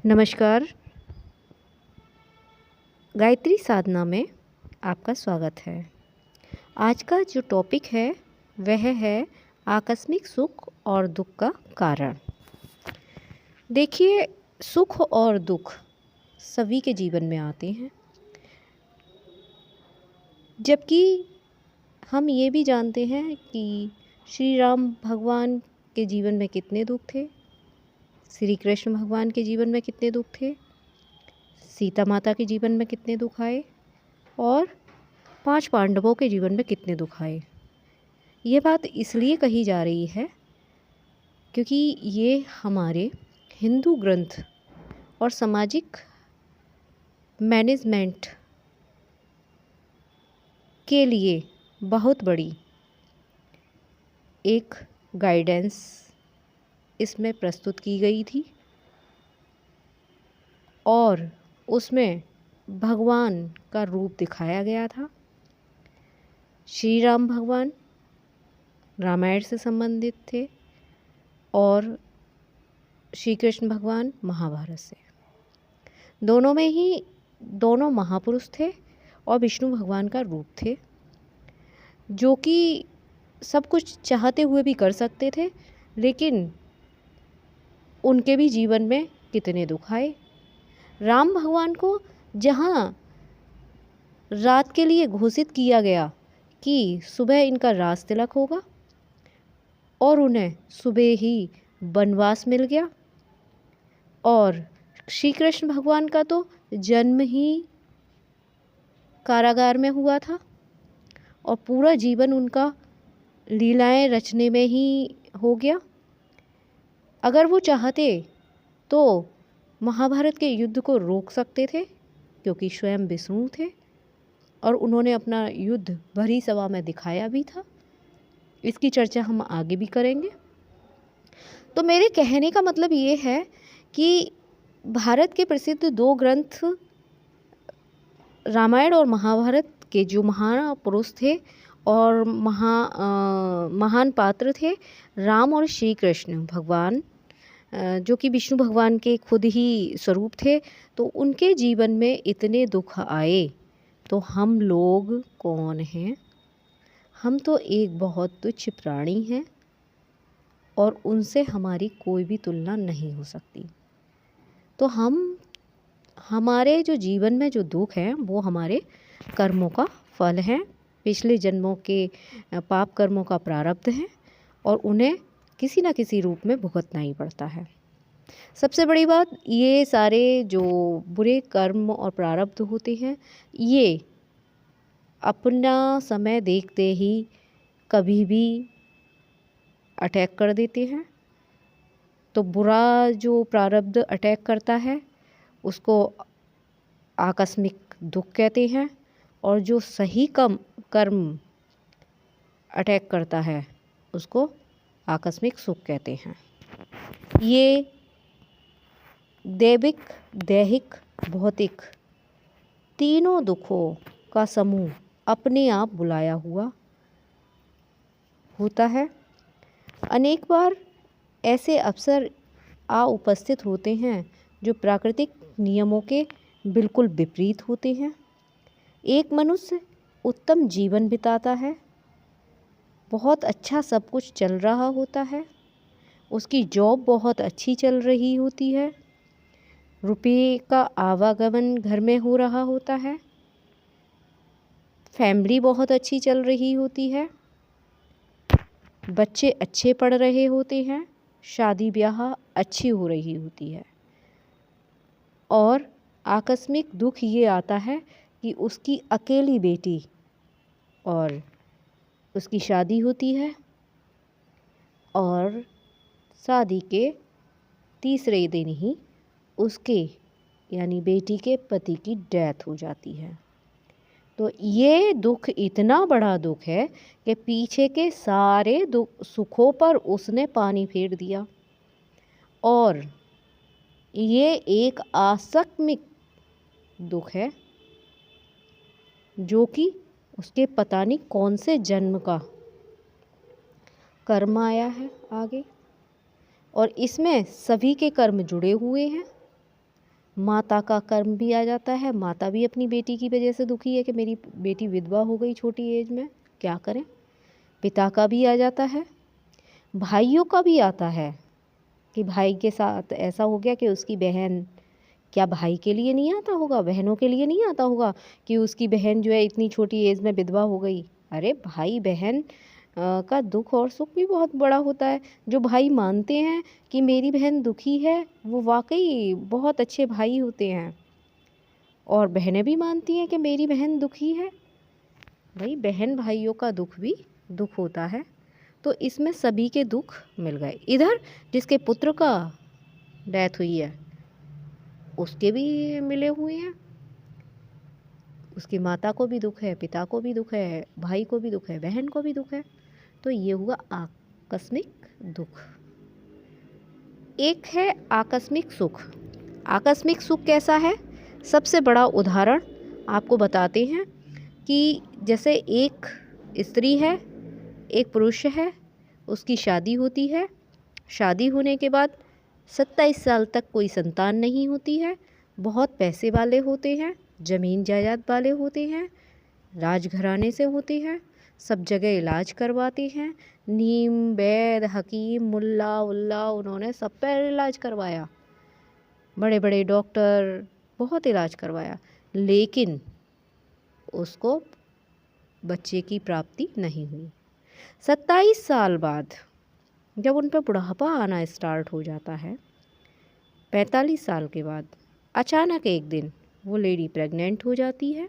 नमस्कार। गायत्री साधना में आपका स्वागत है। आज का जो टॉपिक है वह है आकस्मिक सुख और दुख का कारण। देखिए, सुख और दुख सभी के जीवन में आते हैं, जबकि हम ये भी जानते हैं कि श्री राम भगवान के जीवन में कितने दुख थे, श्री कृष्ण भगवान के जीवन में कितने दुख थे, सीता माता के जीवन में कितने दुख आए और 5 पांडवों के जीवन में कितने दुख आए। ये बात इसलिए कही जा रही है क्योंकि ये हमारे हिंदू ग्रंथ और सामाजिक मैनेजमेंट के लिए बहुत बड़ी एक गाइडेंस इसमें प्रस्तुत की गई थी और उसमें भगवान का रूप दिखाया गया था। श्री राम भगवान रामायण से संबंधित थे और श्री कृष्ण भगवान महाभारत से। दोनों में ही दोनों महापुरुष थे और विष्णु भगवान का रूप थे, जो कि सब कुछ चाहते हुए भी कर सकते थे, लेकिन उनके भी जीवन में कितने दुख आए। राम भगवान को जहाँ रात के लिए घोषित किया गया कि सुबह इनका राज तिलक होगा और उन्हें सुबह ही वनवास मिल गया, और श्री कृष्ण भगवान का तो जन्म ही कारागार में हुआ था और पूरा जीवन उनका लीलाएं रचने में ही हो गया। अगर वो चाहते तो महाभारत के युद्ध को रोक सकते थे, क्योंकि स्वयं विष्णु थे और उन्होंने अपना युद्ध भरी सभा में दिखाया भी था। इसकी चर्चा हम आगे भी करेंगे। तो मेरे कहने का मतलब ये है कि भारत के प्रसिद्ध 2 ग्रंथ रामायण और महाभारत के जो महापुरुष थे और महान पात्र थे, राम और श्री कृष्ण भगवान, जो कि विष्णु भगवान के खुद ही स्वरूप थे, तो उनके जीवन में इतने दुख आए तो हम लोग कौन हैं? हम तो एक बहुत तुच्छ प्राणी हैं और उनसे हमारी कोई भी तुलना नहीं हो सकती। तो हमारे जो जीवन में जो दुख हैं वो हमारे कर्मों का फल हैं, पिछले जन्मों के पाप कर्मों का प्रारब्ध है और उन्हें किसी न किसी रूप में भुगतना ही पड़ता है। सबसे बड़ी बात, ये सारे जो बुरे कर्म और प्रारब्ध होते हैं, ये अपना समय देखते ही कभी भी अटैक कर देते हैं। तो बुरा जो प्रारब्ध अटैक करता है उसको आकस्मिक दुख कहते हैं, और जो सही कर्म अटैक करता है उसको आकस्मिक सुख कहते हैं। ये दैविक, दैहिक, भौतिक तीनों दुखों का समूह अपने आप बुलाया हुआ होता है। अनेक बार ऐसे अवसर उपस्थित होते हैं जो प्राकृतिक नियमों के बिल्कुल विपरीत होते हैं। एक मनुष्य उत्तम जीवन बिताता है, बहुत अच्छा सब कुछ चल रहा होता है, उसकी जॉब बहुत अच्छी चल रही होती है, रुपये का आवागमन घर में हो रहा होता है, फैमिली बहुत अच्छी चल रही होती है, बच्चे अच्छे पढ़ रहे होते हैं, शादी ब्याह अच्छी हो रही होती है, और आकस्मिक दुख ये आता है कि उसकी अकेली बेटी और उसकी शादी होती है और शादी के तीसरे दिन ही उसके यानी बेटी के पति की डेथ हो जाती है। तो ये दुख इतना बड़ा दुख है कि पीछे के सारे सुखों पर उसने पानी फेर दिया, और ये एक आकस्मिक दुख है जो कि उसके पता नहीं कौन से जन्म का कर्म आया है आगे, और इसमें सभी के कर्म जुड़े हुए हैं। माता का कर्म भी आ जाता है, माता भी अपनी बेटी की वजह से दुखी है कि मेरी बेटी विधवा हो गई छोटी एज में, क्या करें। पिता का भी आ जाता है, भाइयों का भी आता है कि भाई के साथ ऐसा हो गया कि उसकी बहन, क्या भाई के लिए नहीं आता होगा, बहनों के लिए नहीं आता होगा कि उसकी बहन जो है इतनी छोटी एज में विधवा हो गई। अरे भाई बहन का दुख और सुख भी बहुत बड़ा होता है। जो भाई मानते हैं कि मेरी बहन दुखी है, वो वाकई बहुत अच्छे भाई होते हैं। और बहनें भी मानती हैं कि मेरी बहन दुखी है। भाई बहन भाइयों का दुख भी दुख होता है। तो इसमें सभी के दुख मिल गए। इधर जिसके पुत्र का डेथ हुई है उसके भी मिले हुए हैं, उसकी माता को भी दुख है, पिता को भी दुख है, भाई को भी दुख है, बहन को भी दुख है। तो ये हुआ आकस्मिक दुख। एक है आकस्मिक सुख। आकस्मिक सुख कैसा है? सबसे बड़ा उदाहरण आपको बताते हैं कि जैसे एक स्त्री है, एक पुरुष है, उसकी शादी होती है। शादी होने के बाद 27 साल तक कोई संतान नहीं होती है। बहुत पैसे वाले होते हैं, ज़मीन जायदाद वाले होते हैं, राजघराने से होते हैं, सब जगह इलाज करवाते हैं। नीम वैद हकीम मुल्ला उल्ला उन्होंने सब पर इलाज करवाया, बड़े बड़े डॉक्टर, बहुत इलाज करवाया, लेकिन उसको बच्चे की प्राप्ति नहीं हुई। 27 साल बाद जब उन पर बुढ़ापा आना स्टार्ट हो जाता है, 45 साल के बाद अचानक एक दिन वो लेडी प्रेग्नेंट हो जाती है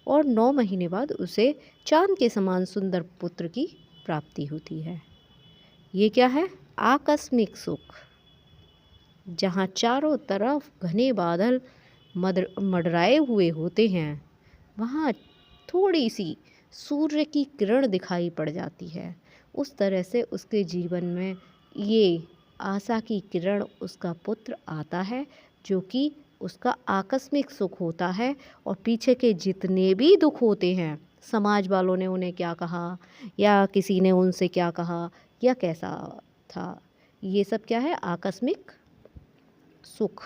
और 9 महीने बाद उसे चांद के समान सुंदर पुत्र की प्राप्ति होती है। ये क्या है? आकस्मिक सुख। जहाँ चारों तरफ घने बादल मंडराए हुए होते हैं, वहाँ थोड़ी सी सूर्य की किरण दिखाई पड़ जाती है। उस तरह से उसके जीवन में ये आशा की किरण, उसका पुत्र आता है, जो कि उसका आकस्मिक सुख होता है। और पीछे के जितने भी दुख होते हैं, समाज वालों ने उन्हें क्या कहा या किसी ने उनसे क्या कहा या कैसा था, ये सब क्या है? आकस्मिक सुख।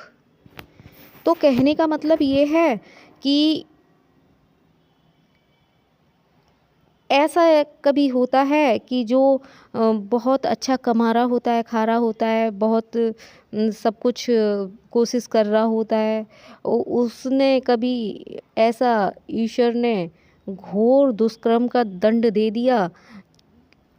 तो कहने का मतलब ये है कि ऐसा कभी होता है कि जो बहुत अच्छा कमा रहा होता है, खा रहा होता है, बहुत सब कुछ कोशिश कर रहा होता है, उसने कभी ऐसा ईश्वर ने घोर दुष्कर्म का दंड दे दिया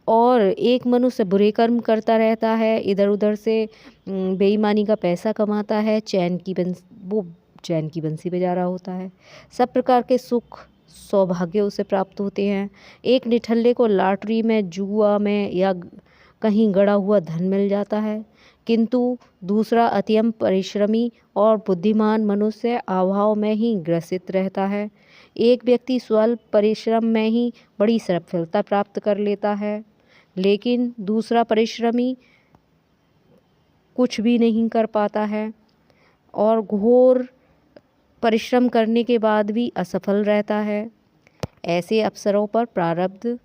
और एक मनुष्य बुरे कर्म करता रहता है, इधर उधर से बेईमानी का पैसा कमाता है, वो चैन की बंसी बजा रहा होता है। सब प्रकार के सुख सौभाग्य उसे प्राप्त होते हैं। एक निठल्ले को लॉटरी में, जुआ में या कहीं गड़ा हुआ धन मिल जाता है, किंतु दूसरा अत्यंत परिश्रमी और बुद्धिमान मनुष्य अभाव में ही ग्रसित रहता है। एक व्यक्ति स्वल्प परिश्रम में ही बड़ी सफलता प्राप्त कर लेता है, लेकिन दूसरा परिश्रमी कुछ भी नहीं कर पाता है और घोर परिश्रम करने के बाद भी असफल रहता है। ऐसे अवसरों पर प्रारब्ध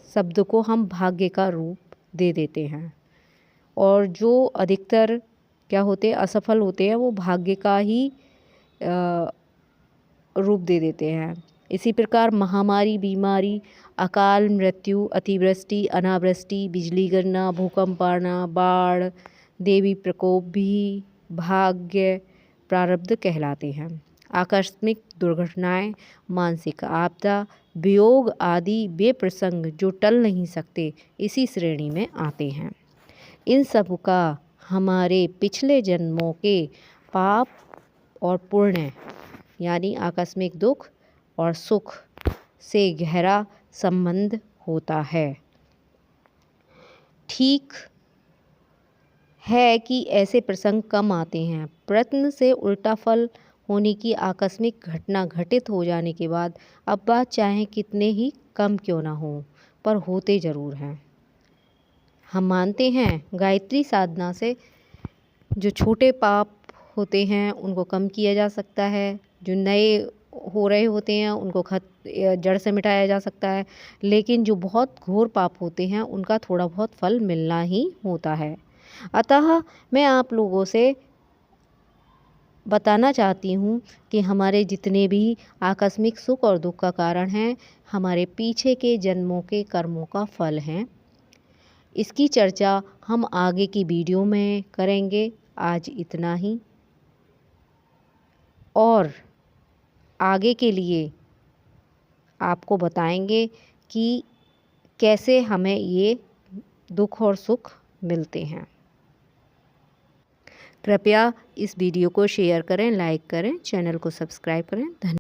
शब्द को हम भाग्य का रूप दे देते हैं, और जो अधिकतर क्या होते हैं, असफल होते हैं, वो भाग्य का ही रूप दे देते हैं। इसी प्रकार महामारी, बीमारी, अकाल मृत्यु, अतिवृष्टि, अनावृष्टि, बिजली गिरना, भूकंप आना, बाढ़, देवी प्रकोप भी भाग्य प्रारब्ध कहलाते हैं। आकस्मिक दुर्घटनाएं, मानसिक आपदा, वियोग आदि वे प्रसंग जो टल नहीं सकते, इसी श्रेणी में आते हैं। इन सब का हमारे पिछले जन्मों के पाप और पुण्य यानी आकस्मिक दुख और सुख से गहरा संबंध होता है। ठीक है कि ऐसे प्रसंग कम आते हैं। प्रयत्न से उल्टा फल होने की आकस्मिक घटना घटित हो जाने के बाद अब बात चाहे कितने ही कम क्यों ना हो, पर होते ज़रूर हैं। हम मानते हैं गायत्री साधना से जो छोटे पाप होते हैं उनको कम किया जा सकता है, जो नए हो रहे होते हैं उनको जड़ से मिटाया जा सकता है, लेकिन जो बहुत घोर पाप होते हैं उनका थोड़ा बहुत फल मिलना ही होता है। अतः मैं आप लोगों से बताना चाहती हूँ कि हमारे जितने भी आकस्मिक सुख और दुख का कारण हैं, हमारे पीछे के जन्मों के कर्मों का फल हैं। इसकी चर्चा हम आगे की वीडियो में करेंगे। आज इतना ही, और आगे के लिए आपको बताएंगे कि कैसे हमें ये दुख और सुख मिलते हैं। कृपया इस वीडियो को शेयर करें, लाइक करें, चैनल को सब्सक्राइब करें। धन्यवाद।